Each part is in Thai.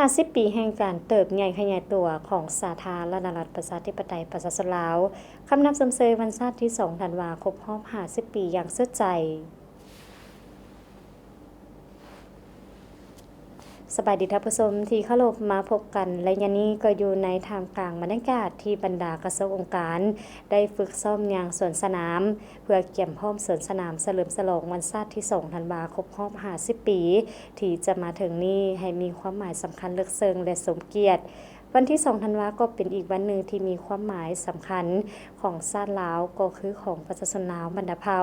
50 ปีแห่งการเติบใหญ่ขยายตัวของสาธารณรัฐประชาธิปไตยประชาชนลาวคำนับสำเสยวันชาติที่ 2 ธันวาคมครบรอบ50 ปีอย่างสุดใจสบายดีท่านผู้ชมที่เคารพมาพบกันและยานี้ก็อยู่ในท่ามกลางบรรยากาศที่บรรดากระทรวงองค์การได้ฝึกซ้อมอย่างสวนสนามเพื่อเกี่ยมพร้อมสวนสนามเฉลิมฉลองวันชาติที่ 2 ธันวาคมครบรอบ50 ปีที่จะมาถึงนี้ให้มีความหมายสำคัญลึกซึ้งและสมเกียรติวันที่ 2 ธันวาคมก็เป็นอีกวันหนึ่งที่มีความหมายสำคัญของชาติลาวก็คือของประชาชนลาวบรรดาเผ่า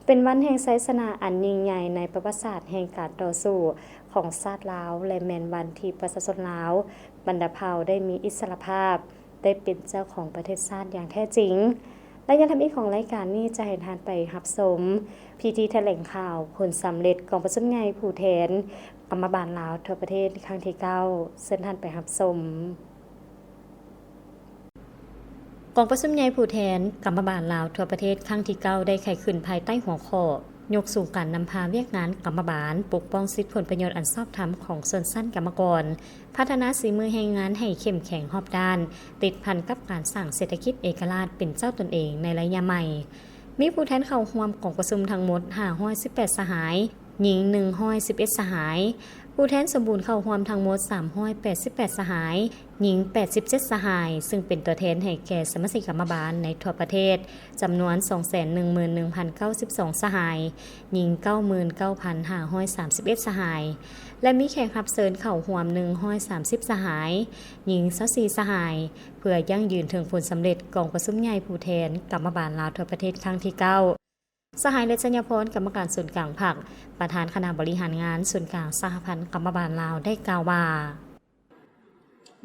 เป็นวันแห่งชัยชนะอันยิ่งใหญ่ในประวัติศาสตร์แห่งการต่อสู้ของชาติลาวและแม่นวันที่ประชาชนลาวบรรดาเผ่าได้มีอิสรภาพได้เป็นเจ้าของประเทศชาติอย่างแท้จริงและยังทำอีกของรายการนี้จะให้ทานไปรับชมพิธีแถลงข่าวผลสำเร็จของประชุมใหญ่ผู้แทนกรรมบาลลาวทั่วประเทศครั้งที่9เชิญท่านไปรับชมกองประชุมใหญ่ผู้แทนกรรมบาลลาวทั่วประเทศครั้งที่9ได้ไขขึ้นภายใต้หัวข้อยกสู่การนำพาเวียกงานกรรมบาลปกป้องสิทธิผลประโยชน์อันชอบธรรมของชนชั้นกรรมกรพัฒนาฝีมือแรงงานให้เข้มแข็งรอบด้านติดพันกับการสร้างเศรษฐกิจเอกราชเป็นเจ้าตนเองในระยะใหม่มีผู้แทนเข้าร่วมกองประชุมทั้งหมด518สหายหญิง111สหายผู้แทนสมบูรณ์เข้าร่วมทั้งหมด388สหายหญิง87สหายซึ่งเป็นตัวแทนให้แก่สมาชิกกรรมบาลในทั่วประเทศจำนวน 211,092 สหายหญิง 99,531 สหายและมีแขกรับเชิญเข้าร่วม130สหายหญิง24สหายเพื่อยั่งยืนถึงผลสำเร็จกองประชุมใหญ่ผู้แทนกรรมบาลลาวทั่วประเทศครั้งที่9สหายเลชญพรกรรมการส่วนกลางภาคประธานคณะบริหารงานส่วนกลางสหพันธ์กรรมบาลลาวได้กล่าวว่า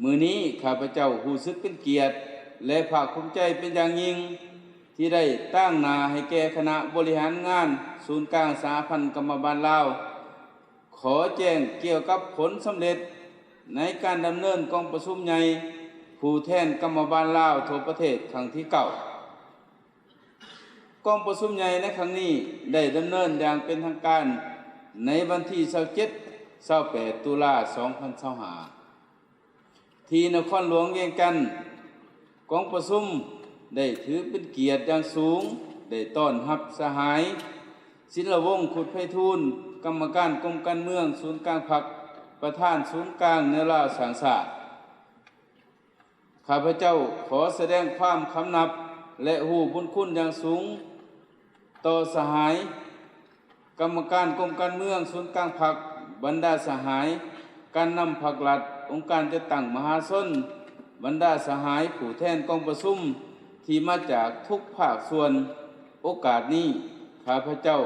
มื้อนี้ข้าพเจ้ารู้สึกเป็นเกียรติและภาคภูมิใจเป็นอย่างยิ่งที่ได้ตั้งหน้าให้แก่คณะบริหารงานศูนย์กลางสหพันธ์กรรมบาลลาวขอแจ้งเกี่ยวกับผลสำเร็จในการดำเนินกองประชุมใหญ่ผู้แทนกรรมบาลลาวทั่วประเทศครั้งที่9กองประชุมใหญ่ในครั้งนี้ได้ดำเนินอย่างเป็นทางการในวันที่27 28ตุลา2025ที่นครหลวงเวียงจันทน์กองประชุมได้ถือเป็นเกียรติอย่างสูงได้ต้อนรับสหายศิลวงศ์ขุดไพฑูรย์กรรมการกรมการเมืองศูนย์กลางพรรคประธานศูนย์กลางเนราวสังสาสตร์ข้าพเจ้าขอแสดงความคำนับและฮู้บุญคุณอย่างสูงต่อสหายกรรมการกรมการเมืองศูนย์กลางพรรคบรรดาสหายการนำพรรครัฐองค์การจัดตั้งมหาชนบรรดาสหายผู้แทนกองประชุมที่มาจากทุกภาคส่วนโอกาสนี้ข้าพเจ้า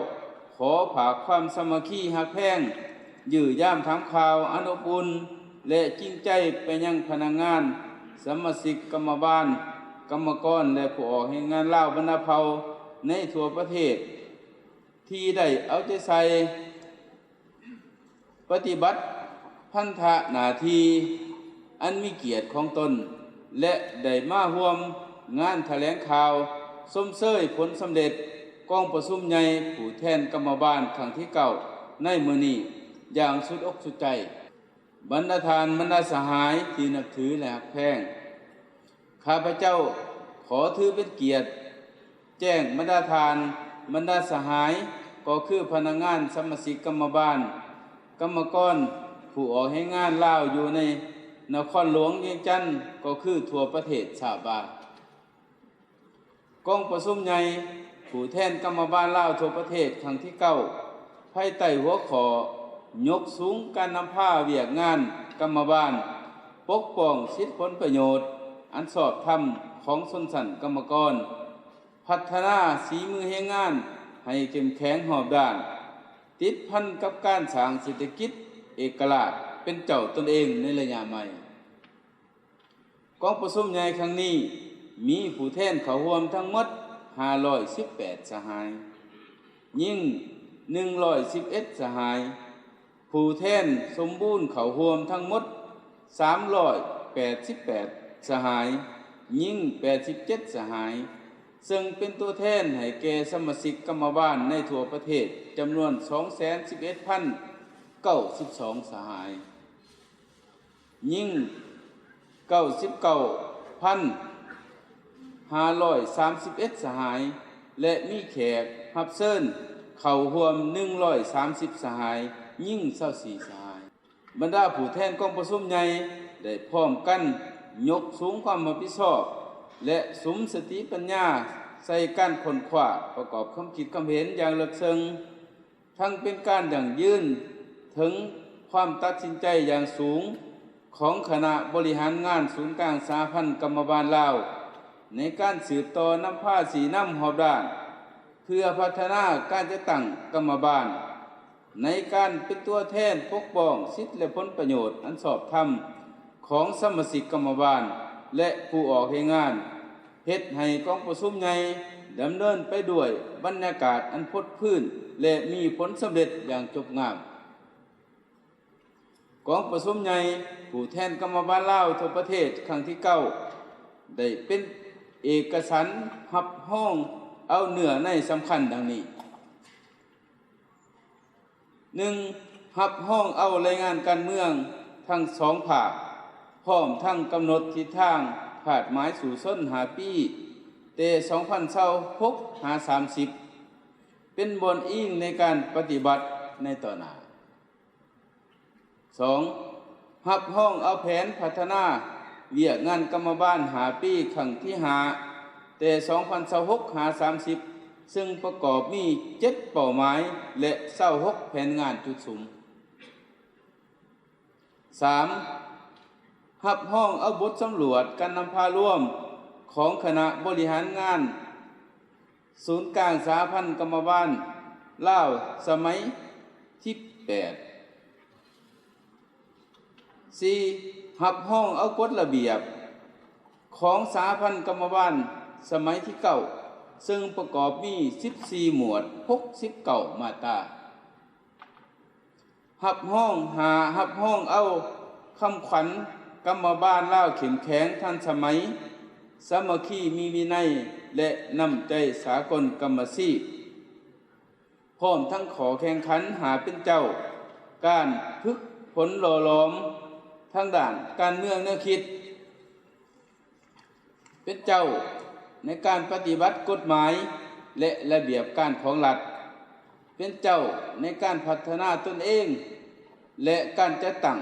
ขอฝากความสามัคคีฮักแพงยื้อย่ามถามข่าวอนุบุญและจริงใจไปยังพนักงานสมาชิกกรรมบาลกรรมกรและผู้ออกแห่งงานลาวบรรดาเผ่าในทั่วประเทศที่ได้เอาใจใส่ปฏิบัติพันธหน้าที่อันมีเกียรติของตนและได้มาร่วมงานแถลงข่าวชมเชยผลสำเร็จกองประชุมใหญ่ผู้แทนกรรมบาลครั้งที่9ในมื้อนี้อย่างสุดอกสุดใจบรรดาทานบรรดาสหายที่นับถือและรักแพงข้าพเจ้าขอถือเป็นเกียรติแจ้งบรรดาทานบรรดาสหายก็คือพนักงานสมาชิกกรรมบาลกรรมกรผู้ออกให้งานลาวอยู่ในนครหลวงเวียงจันทน์ก็คือทั่วประเทศชาวบ้านกองประชุมใหญ่ผู้แทนกรรมบาลลาวทั่วประเทศครั้งที่9ภายใต้หัวข้อยกสูงการนำพาเวียกงานกรรมบาลปกป้องสิทธิผลประโยชน์อันชอบธรรมของชนชั้นกรรมกรพัฒนาฝีมือแรงงานให้เข้มแข็งรอบด้านติดพันกับการสร้างเศรษฐกิจเอกราชเป็นเจ้าตนเองในระยะใหม่กองประชุมใหญ่ครั้งนี้มีผู้แทนเข้าร่วมทั้งหมด518สหายยิ่ง111สหายผู้แทนสมบูรณ์เข้าร่วมทั้งหมด388สหายยิ่ง87สหายซึ่งเป็นตัวแทนให้แก่สมาชิกกรรมบาลในทั่วประเทศจำนวน 211,092 สหาย ยิ่ง99,531 สหายและมีแขกรับเชิญเข้าร่วม130 สหายยิ่ง24 สหายบรรดาผู้แทนกองประชุมใหญ่ได้พร้อมกันยกสูงความรับผิดชอบและสุมสติปัญญาใส่การค้นคว้าประกอบความคิดความเห็นอย่างลึกซึ้งทั้งเป็นการยั่งยืนถึงความตัดสินใจอย่างสูงของคณะบริหารงานศูนย์กลางสหพันธ์กรรมบาลลาวในการสืบต่อนำพาสีน้ำหอบด้านเพื่อพัฒนาการจัดตั้งกรรมบาลในการเป็นตัวแทนปกป้องสิทธิและผลประโยชน์อันชอบธรรมของสมาชิกกรรมบาลและผู้ออกให้งานเฮ็ดให้กองประชุมใหญ่ดำเนินไปด้วยบรรยากาศอันพดพื้นและมีผลสำเร็จอย่างจบงามกองประชุมใหญ่ผู้แทนกรรมบาลลาวทั่วประเทศครั้งที่9ได้เป็นเอกสารรับรองเอาเนื้อในสำคัญดังนี้ 1. รับรองเอารายงานการเมืองทั้ง2ภาคพร้อมทั้งกำหนดทิศทางผาดหมายสู่ส้น5 ปีแต่2026-30เป็นบนอิงในการปฏิบัติในต่อหน้า 2. รับรองเอาแผนพัฒนาเวียกงานกรรมบาล5 ปีครั้งที่5แต่2026-30ซึ่งประกอบมี7เป้าหมายและ26แผนงานจุดสุม 3. รับรองเอาบทสำรวจการนำพาร่วมของคณะบริหารงานศูนย์กลางสหพันธ์กรรมบาลลาวสมัยที่8 4. รับรองเอากฎระเบียบของสหพันธ์กรรมบาลสมัยที่9ซึ่งประกอบมี14หมวด69มาตรารับรองเอาคำขวัญกรรมบาลลาวเข้มแข็งทันสมัยสามัคคีมีวินัยและน้ำใจสากลกรรมสีพร้อมทั้งขอแข่งขันหาเป็นเจ้าการฝึกผลหล่อหลอมทางด้านการเมืองแนวคิดเป็นเจ้าในการปฏิบัติกฎหมายและระเบียบการของรัฐเป็นเจ้าในการพัฒนาตนเองและการจัดตั้ง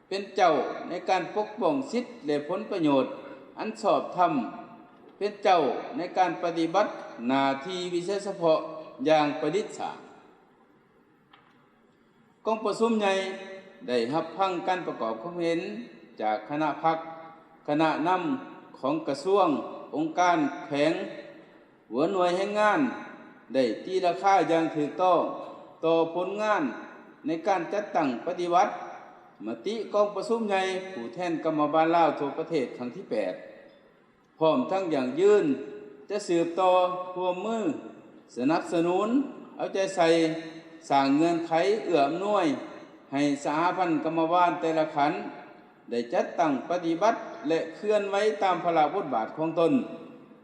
เป็นเจ้าในการปกป้องสิทธิและผลประโยชน์อันชอบธรรมเป็นเจ้าในการปฏิบัติหน้าที่วิเศษเฉพาะอย่างประดิษฐ์กองประชุมใหญ่ได้รับฟังการประกอบความเห็นจากคณะพรรคคณะนำของกระทรวงองค์การแขวงหัวหน่วยแห่งงานได้ตีราคาอย่างถูกต้องต่อผลงานในการจัดตั้งปฏิวัติมติกองประชุมใหญ่ผู้แทนกรรมบาลลาวทั่วประเทศครั้งที่8พร้อมทั้งอย่างยืนจะสืบต่อร่วมมือสนับสนุนเอาใจใส่สร้างเงื่อนไขเอื้ออำนวยให้สหพันธ์กรรมบาลแต่ละขันธ์ได้จัดตั้งปฏิบัติและเคลื่อนไหวตามพระราชบทบาทของตน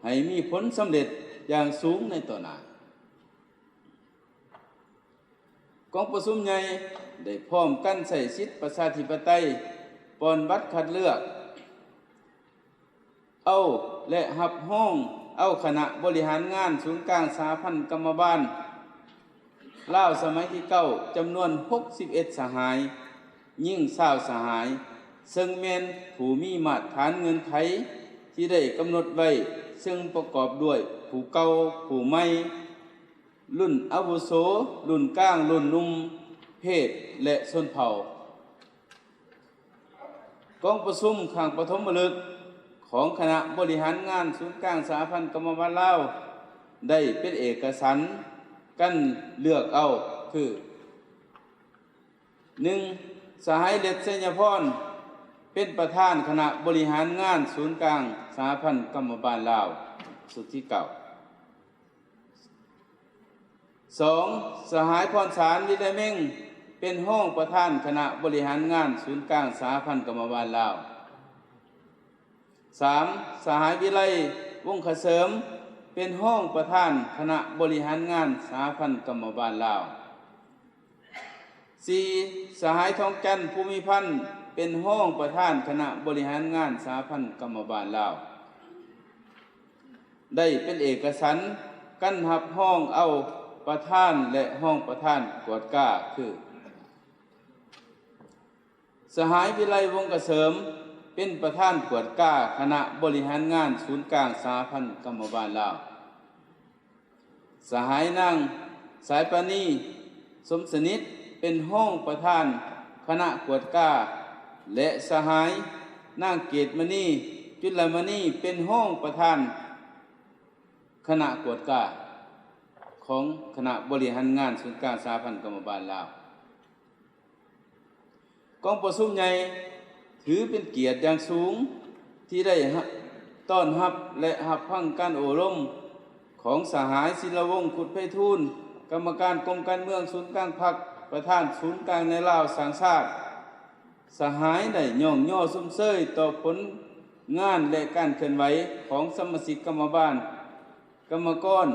ให้มีผลสำเร็จอย่างสูงในต่อหน้ากองประชุมใหญ่ได้พร้อมกันใส่สิทธิประชาธิปไตยปอนบัตรคัดเลือกเอาและรับรองเอาคณะบริหารงานศูนย์กลางสหพันธ์กรรมบาลลาวสมัยที่9จำนวน61สหายยิ่ง20สหายซึ่งแม่นผู้มีมาตรฐานเงินไขที่ได้กำหนดไว้ซึ่งประกอบด้วยผู้เก่าผู้ใหม่รุ่นอาวุโสรุ่นกลางรุ่นหนุ่มเพศและชนเผ่ากองประชุมข้างปฐมฤกษ์ของคณะบริหารงานศูนย์กลางสหพันธ์กรรมบาลลาวได้เป็นเอกสารกันเลือกเอาคือ 1. สหายเล็ดเสญพรเป็นประธานคณะบริหารงานศูนย์กลางสหพันธ์กรรมบาลลาวสุดที่9 2. สหายพรสารวิไลเม่งเป็นห้องประธานคณะบริหารงานศูนย์กลางสหพันธ์กรรมบาลลาว 3. สหายวิไลวงศ์เขเสริมเป็นห้องประธานคณะบริหารงานสหพันธ์กรรมบาลลาว 4. สหายทองจันทร์ภูมิพันธ์เ เป็นห้องประธานคณะบริหารงานสหพันธ์กรรมบาลลาวได้เป็นเอกสารกั้นหับห้องเอาประธานและห้องประธานกวดก้าคือสหายวิไลวงศ์เกษมเป็นประธานกวดก้าคณะบริหารงานศูนย์กลางสหพันธ์กรรมบาลลาวสหายนางสายปานีสมสนิทเป็นห้องประธานคณะกวดก้าและสหายนางเกตมณีจุลมณีเป็นห้องประธานคณะกวดก้าของคณะบริหารงานศูนย์กลางสหพันธ์กรรมบาลลาวกองประชุมใหญ่ถือเป็นเกียรติอย่างสูงที่ได้ต้อนรับและรับฟังการอบรมของสหายศิลวงศ์ขุดไพฑูรย์กรรมการกรมการเมืองศูนย์กลางพรรคประธานศูนย์กลางในลาวสังชาติสหายได้ย่องย่อซุ่มเซ้ยต่อผลงานและการเคลื่อนไหวของสมาชิกกรรมบาลกรรมกร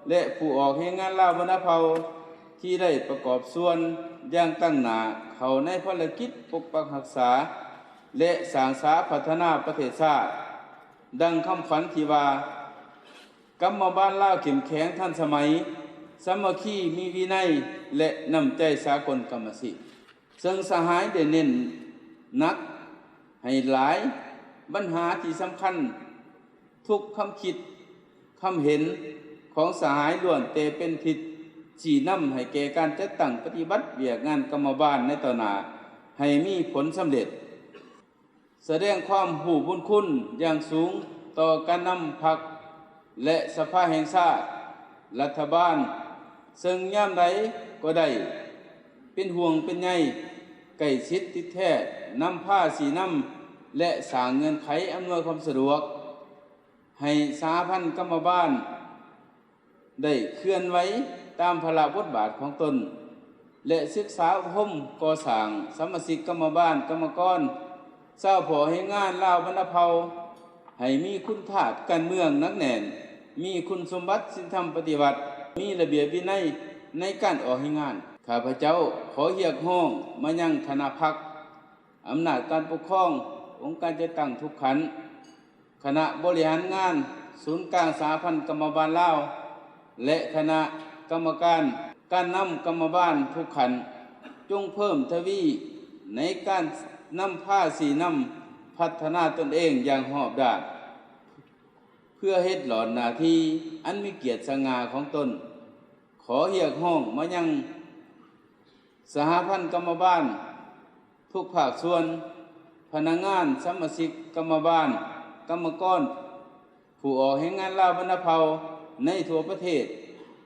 และผู้ออกแห่งงานลาวบรรณเผ่าที่ได้ประกอบส่วนอย่างตั้งหน้าเข้าในภารกิจปกปักรักษาและสร้างสรรค์พัฒนาประเทศชาติดังคำขวัญที่ว่ากรรมบาลลาวเข้มแข็งทันสมัยสามัคคีมีวินัยและน้ำใจสากลกรรมสิทธิ์ซึ่งสหายได้เน้นหนักให้หลายปัญหาที่สำคัญทุกคำคิดคำเห็นของสหายล้วนแต่เป็นผิดชี้นำให้แก่การจัดตั้งปฏิบัติเวียกงานกรรมบาลในต่อหน้าให้มีผลสำเร็จแสดงความหูบุญคุณอย่างสูงต่อการนำพรรคและสภาแห่งชาติรัฐบาลซึ่งยามใดก็ได้เป็นห่วงเป็นใยใกล้ชิดติดแท้นำผ้าสีน้ำและสร้างเงื่อนไขอำนวยความสะดวกให้สหพันธ์กรรมบาลได้เคลื่อนไหวตามพระบทบาทของตนและศึกษาอบรมก่อสร้างสมาชิกกรรมบาลกรรมกรเจ้าพอให้งานลาวบรรณเผ่าให้มีคุณธาตุการเมืองนักแน่นมีคุณสมบัติศีลธรรมปฏิบัติมีระเบียบวินัยในการออกให้งานข้าพเจ้าขอเรียกร้องมายังคณะพรรคอำนาจการปกครององค์การจัดตั้งทุกขันคณะบริหารงานศูนย์กลางสหพันธ์กรรมบาลลาวและคณะกรรมการนำกรรมบาลทุกขันจงเพิ่มทวีในการนำผ้าสีน้ำพัฒนาตนเองอย่างหอบด้านเพื่อเฮ็ดหลอดหน้าที่อันมีเกียรติสง่าของตนขอเรียกร้องมายังสหพันธ์กรรมบาลทุกภาคส่วนพนักงานสมาชิกกรรมบาลกรรมกรผู้ออกแห่งงานลาวบรรณเผ่าในทั่วประเทศ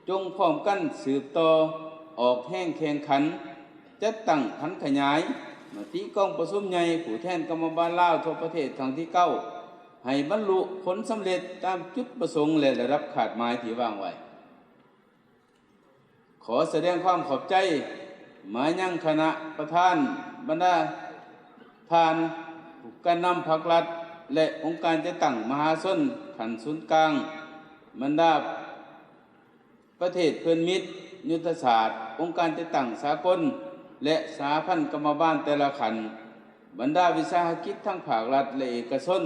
จงพร้อมกันสืบต่อออกแห่งแข่งขันจัดตั้งพันขยายมติกองประชุมใหญ่ผู้แทนกรรมบาลลาวทั่วประเทศครั้งที่9ให้บรรลุผลสำเร็จตามจุดประสงค์และระดับขาดหมายที่วางไว้ขอแสดงความขอบใจมายังคณะประธานบรรดาท่านการนำภาครัฐและองค์การจัดตั้งมหาชนขันศูนย์กลางบรรดาประเทศเพื่อนมิตรยุทธศาสตร์องค์การจัดตั้งสากลและสหพันธ์กรรมบาลแต่ละขันบรรดาวิสาหกิจทั้งภาครัฐและเอกชน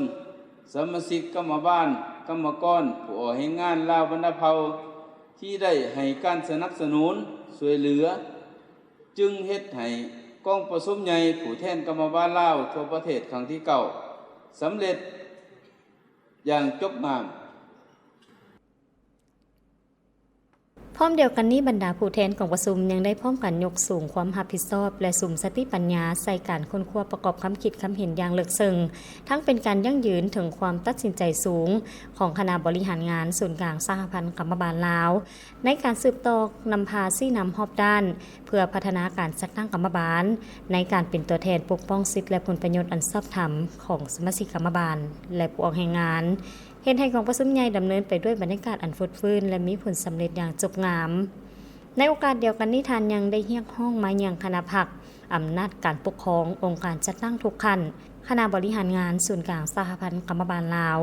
สมาชิกกรรมบาลกรรมกรผู้ออกแห่งงานลาวบรรณเผ่าที่ได้ให้การสนับสนุนช่วยเหลือจึงเฮ็ดให้กองประชุมใหญ่ผู้แทนกรรมบาลลาวทั่วประเทศครั้งที่9สำเร็จอย่างจบงาม พร้อมเดียวกันนี้บรรดาผู้แทนของประชุมยังได้พร้อมกันยกสูงความรับผิดชอบและสุมสติปัญญาใส่การค้นคว้าประกอบคำคิดคำเห็นอย่างลึกซึ้งทั้งเป็นการยั่งยืนถึงความตัดสินใจสูงของคณะบริหารงานศูนย์กลางสหพันธ์กรรมบาลลาวในการสืบต่อนำพาซี่นำฮอบด้านเพื่อพัฒนาการจัดตั้งกรรมบาลในการเป็นตัวแทนปกป้องสิทธิและผลประโยชน์อันชอบธรรมของสมาชิกกรรมบาลและผู้ออกแรงงานเห็นให้ของประชุมใหญ่ดำเนินไปด้วยบรรยากาศอันฟดฟื้นและมีผลสำเร็จอย่างจบงามในโอกาสเดียวกันนิทานยังได้เรียกห้องมายังคณะพรรคอำนาจการปกครององค์การจัดตั้งทุกขั้นคณะบริหารงานศูนย์กลางสหพันธ์กรรมบาลลาว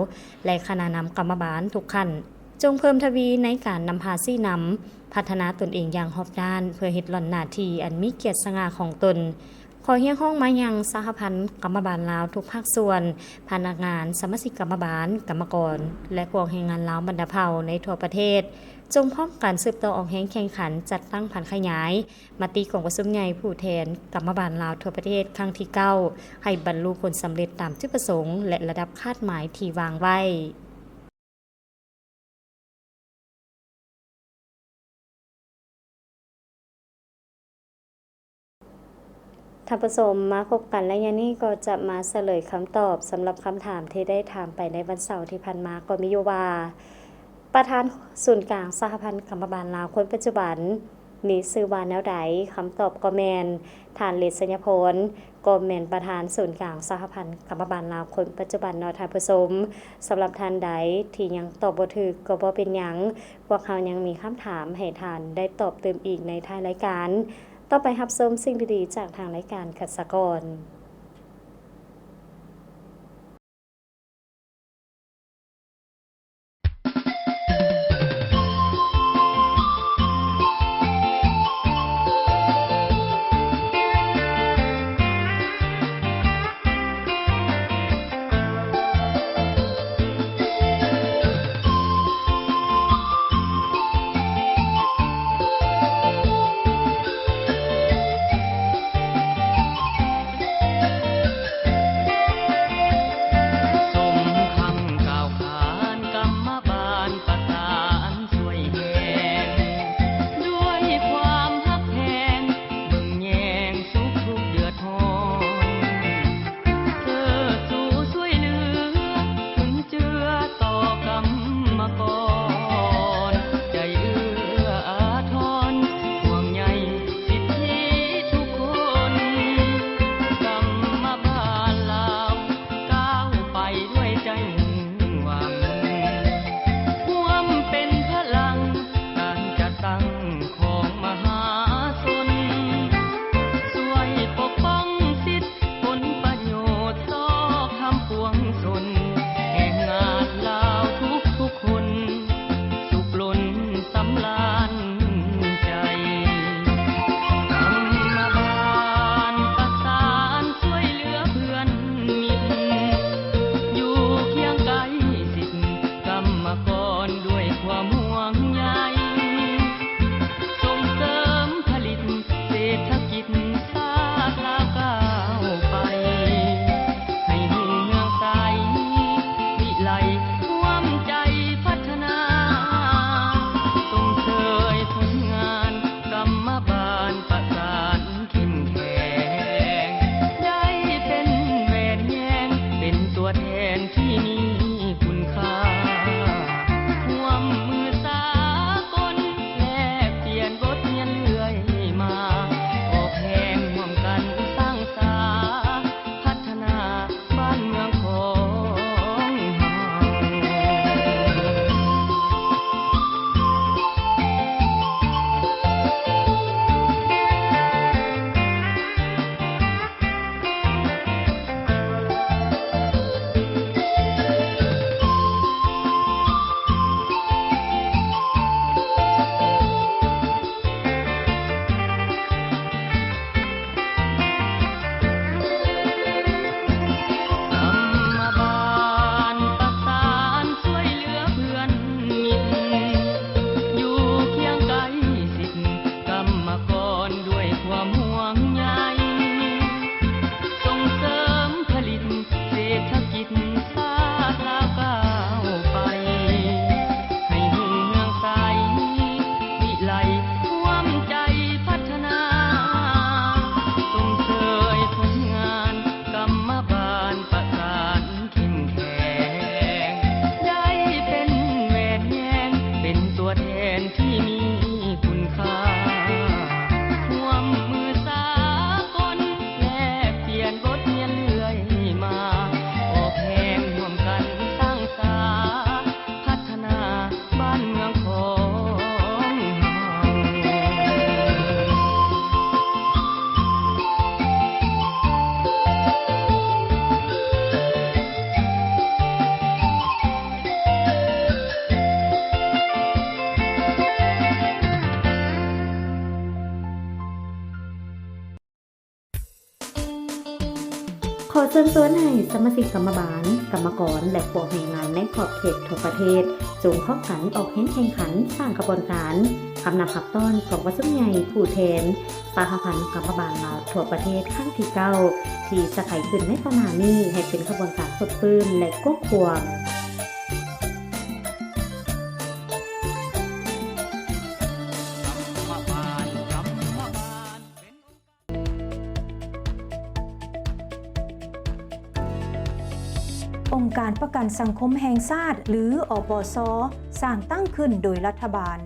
และคณะนำกรรมบาลทุกขั้นจงเพิ่มทวีในการนำพาซี่นำพัฒนาตนเองอย่างรอบด้านเพื่อเฮ็ดหล่อนหน้าที่อันมีเกียรติสง่าของตน ขอเรียกร้องมายังสหพันธ์กรรมบาลลาวทุกภาคส่วน พนักงาน สมาชิกกรรมบาล กรรมกร และพวกแรงงานลาวบรรดาเผ่าในทั่วประเทศ จงพร้อมกันสืบต่อออกแรงแข่งขันจัดตั้งผันขยายมติของประชุมใหญ่ผู้แทนกรรมบาลลาวทั่วประเทศครั้งที่ 9 ให้บรรลุผลสำเร็จตามจุดประสงค์และระดับคาดหมายที่วางไว้ท่านผู้ชมมาพบกันและยานี้ก็จะมาเฉลยคำตอบสำหรับคำถามที่ได้ถามไปในวันเสาร์ที่ผ่านมาก็มีอยู่ว่าประธานศูนย์กลางสหพันธ์กรรมบาลลาวคนปัจจุบันมีชื่อว่าแนวใดคำตอบก็แมนท่านฤทธิ์สัญญพลก็แมนประธานศูนย์กลางสหพันธ์กรรมบาลลาวคนปัจจุบันเนาะท่านผู้ชมสำหรับท่านใดที่ยังตอบบ่ถูกก็บ่เป็นหยังพวกเรายังมีคำถามให้ท่านได้ตอบเติมอีกในท้ายรายการต่อไปรับชมสิ่งดีๆจากทางรายการคัดสะกร ขอเชิญชวนให้สมาชิกกรรมบาลกรรมกรและพวกแรงงานในขอบเขตทั่วประเทศจงเข้าขันออกแข่งขันสร้างกระบวนการคำนำขับต้อนของวัดซุ้มใหญ่ผู้แทนสหพันธ์กรรมบาลลาวทั่วประเทศครั้งที่9ที่จะไขขึ้นในตอนนี้ให้เป็นกระบวนการสุดฟื้นและควบคุมองค์การประกันสังคมแห่งชาติหรืออบส.สร้างตั้งขึ้นโดยรัฐบาล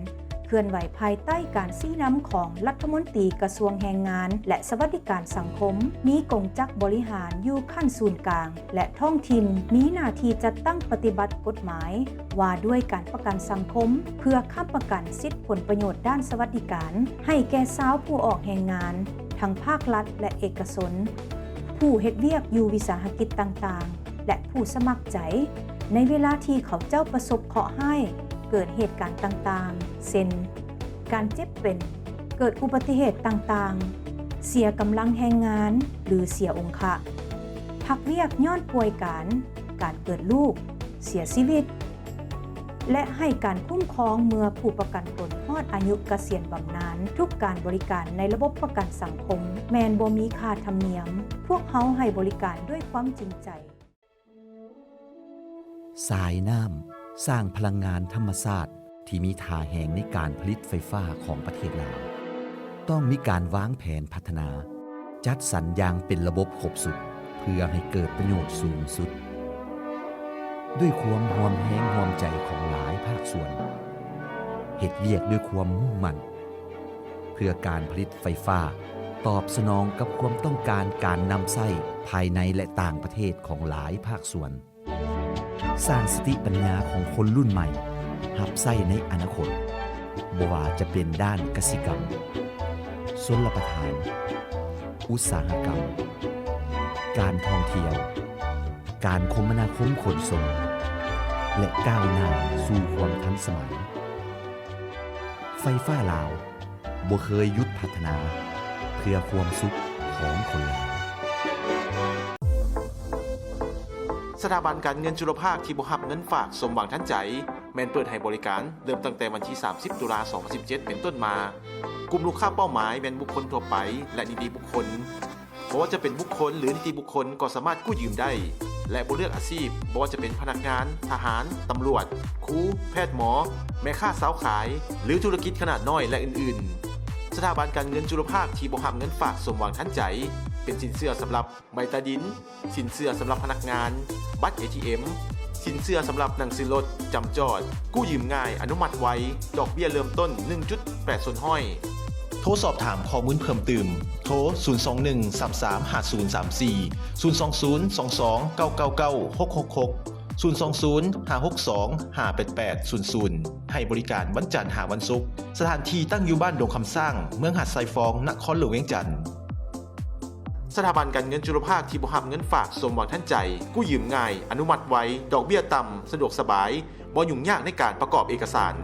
เคลื่อนไหวภายใต้การชี้นำของรัฐมนตรีกระทรวงแรงงานและสวัสดิการสังคมมีกงจักบริหารอยู่ขั้นศูนย์กลางและท้องถิ่นมีหน้าที่จัดตั้งปฏิบัติกฎหมายว่าด้วยการประกันสังคมเพื่อค้ำประกันสิทธิผลประโยชน์ด้านสวัสดิการให้แก่ชาวผู้ออกแรงงานทั้งภาครัฐและเอกชนผู้เฮ็ดเวียกอยู่วิสาหกิจต่างๆและผู้สมัครใจในเวลาที่เขาเจ้าประสบเคราะห์ให้เกิดเหตุการณ์ต่างๆเช่นการเจ็บเป็นเกิดอุบัติเหตุต่างๆเสียกำลังแรงงานหรือเสียองคะพักเวียกย้อนป่วยการเกิดลูกเสียชีวิตและให้การคุ้มครองเมื่อผู้ประกันตนฮอดอายุเกษียณบำนาญทุกการบริการในระบบประกันสังคมแม้นบ่มีค่าธรรมเนียมพวกเขาให้บริการด้วยความจริงใจสายน้ำสร้างพลังงานธรรมชาติที่มีท่าแห่งในการผลิตไฟฟ้าของประเทศลาวต้องมีการวางแผนพัฒนาจัดสรรอย่างเป็นระบบครบสุดเพื่อให้เกิดประโยชน์สูงสุดด้วยความห่วงแหงห่วงใจของหลายภาคส่วนเฮ็ดเวียกด้วยความมุ่งมั่นเพื่อการผลิตไฟฟ้าตอบสนองกับความต้องการการนำไส้ภายในและต่างประเทศของหลายภาคส่วนสร้างสติปัญญาของคนรุ่นใหม่หับไส้ในอนาคตบ่ว่าจะเป็นด้านกสิกรรมชลประทาน อุตสาหกรรม การท่องเที่ยว การคมนาคมขนส่ง และก้าวหน้าสู่ความทันสมัย ไฟฟ้าลาวบ่เคยหยุดพัฒนาเพื่อความสุขของคนลาวสถาบันการเงินจุลภาคที่บ่รับเงินฝากสมหวังทันใจแม่นเปิดให้บริการเริ่มตั้งแต่วันที่30ตุลาคม2017เป็นต้นมากลุ่มลูกค้าเป้าหมายแม่นบุคคลทั่วไปและนิติบุคคลบ่ว่าจะเป็นบุคคลหรือนิติบุคคลก็สามารถกู้ยืมได้และบ่เลือกอาชีพบ่ว่าจะเป็นพนักงานทหารตำรวจครูแพทย์หมอแม่ค้าสาวขายหรือธุรกิจขนาดน้อยและอื่นๆสถาบันการเงินจุลภาคที่บ่รับเงินฝากสมหวังทันใจเป็นสินเชื่อสำหรับใบตาดินสินเชื่อสำหรับพนักงานบัตร ATM สินเชื่อสำหรับหนังสือรถจำจอดกู้ยืมง่ายอนุมัติไวดอกเบี้ยเริ่มต้น 1.8 ส่วนห้อยโทรสอบถามข้อมูลเพิ่มเติมโทร 021-335034 020-22-999-666 020-562-58800ให้บริการวันจันทร์หาวันศุกร์สถานที่ตั้งอยู่บ้านดงคำสร้างเมืองหาดไซฟองนครหลวงเวียงจันทน์สถาบันการเงินจุลภาคที่บ่รับเงินฝากสมหวังทันใจกู้ยืมง่ายอนุมัติไวดอกเบี้ยต่ำสะดวกสบายบ่ยุ่งยากในการประกอบเอกสาร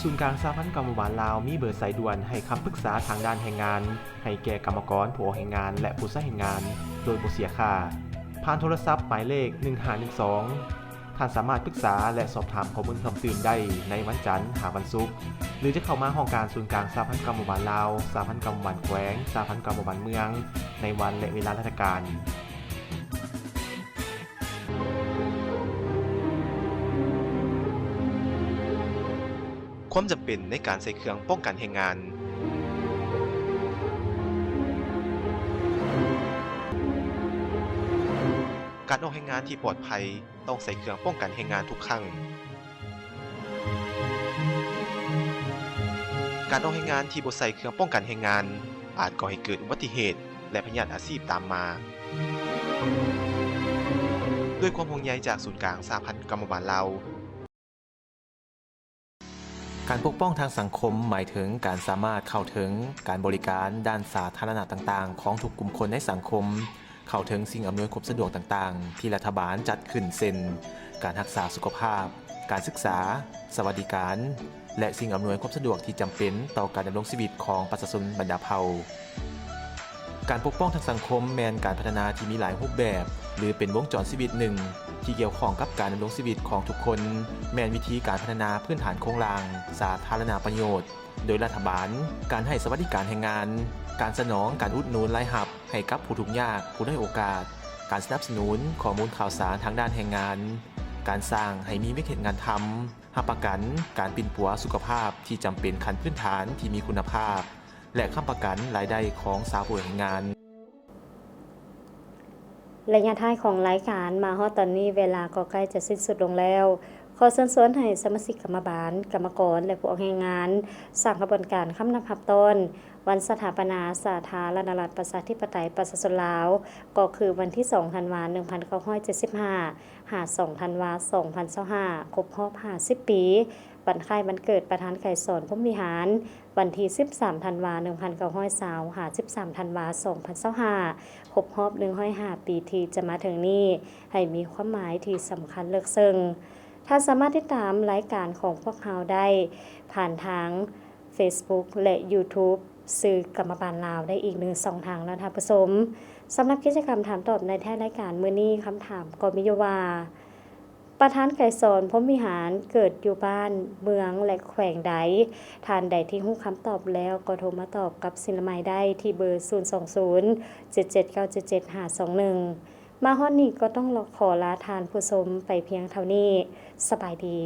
ศูนย์กลางสหพันธ์กรรมบาลลาวมีเบอร์สายด่วนให้คำปรึกษาทางด้านแรงงานให้แก่กรรมกรผู้ออกแรงงานและผู้ใช้แรงงานโดยบ่เสียค่าผ่านโทรศัพท์หมายเลข1512ท่านสามารถปรึกษาและสอบถามข้อมูลเพิ่มเติมได้ในวันจันทร์หาวันศุกร์หรือจะเข้ามาห้องการศูนย์กลางสหพันธ์กรรมบาลลาวสหพันธ์กรรมบาลแขวงสหพันธ์กรรมบาลเมืองในวันและเวลาราชการความจำเป็นในการใช้เครื่องป้องกันแรงงานการออกแรงงานที่ปลอดภัยต้องใส่เครื่องป้องกันแรงงานทุกครั้งการออกแรงงานที่บ่ใส่เครื่องป้องกันแรงงานอาจก่อให้เกิดอุบัติเหตุและพยาธิอาชีพตามมาด้วยความห่วงใยจากศูนย์กลางสหพันธ์กรรมบาลลาวการปกป้องทางสังคมหมายถึงการสามารถเข้าถึงการบริการด้านสาธารณะต่างๆของทุกกลุ่มคนในสังคมเข้าถึงสิ่งอำนวยความสะดวกต่างๆที่รัฐบาลจัดขึ้นเช่นการรักษาสุขภาพการศึกษาสวัสดิการ และสิ่งอำนวยความสะดวกที่จำเป็นต่อการดำรงชีวิตของประชาชนบรรดาเผ่าการปกป้องทางสังคมแมนการพัฒนาที่มีหลายรูปแบบหรือเป็นวงจรชีวิตหนึ่งที่เกี่ยวข้องกับการดำรงชีวิตของทุกคนแมนวิธีการพัฒนาพื้นฐานโครงสร้างสาธารณประโยชน์โดยรัฐบาลการให้สวัสดิการแรงงานการสนองการอุดหนุนรายรับให้กับผู้ทุกข์ยากผู้ด้อยโอกาสการสนับสนุนข้อมูลข่าวสารทางด้านแรงงานการสร้างให้มีวิกฤตงานทำรับประกันการปิ่นปัวสุขภาพที่จำเป็นขั้นพื้นฐานที่มีคุณภาพและค้ำประกันรายได้ของสาวผู้แรงงานระยะท้ายของรายการมาฮอดตอนนี้เวลาก็ใกล้จะสิ้นสุดลงแล้วขอเชิญชวนให้สมาชิกกรรมบาลกรรมกรและผู้ออกแรงงานสร้างกระบวนการค้ำนับรับต้นวันสถาปนาสาธารณรัฐประชาธิปไตยประชาชนลาวก็คือวันที่2ธันวาคม1975 2ธันวาคม2025ครบรอบ50 ปีวันคล้ายวันเกิดประธานไกรสอนพรหมวิหารวันที่13ธันวาคม1920 13ธันวาคม2025ครบรอบ105 ปีที่จะมาถึงนี้ให้มีความหมายที่สำคัญเลิกซึ้งท่านสามารถติดตามรายการของพวกเราได้ผ่านทาง Facebook และ YouTube สื่อกรรมบาลลาวได้อีก1ช่องทางแล้วท่านผู้ชมสำหรับกิจกรรมถามตอบในท้ายรายการมื้อนี้คำถามก็มีอยู่ว่าประธานไกรสอนพรหมวิหารเกิดอยู่บ้านเมืองและแขวงใดท่านใดที่รู้คำตอบแล้วก็โทรมาตอบกับศิลไมย์ได้ที่เบอร์020 77977521มาฮอดนี้ก็ต้องขอลาทานผู้ชมไปเพียงเท่านี้สบายดี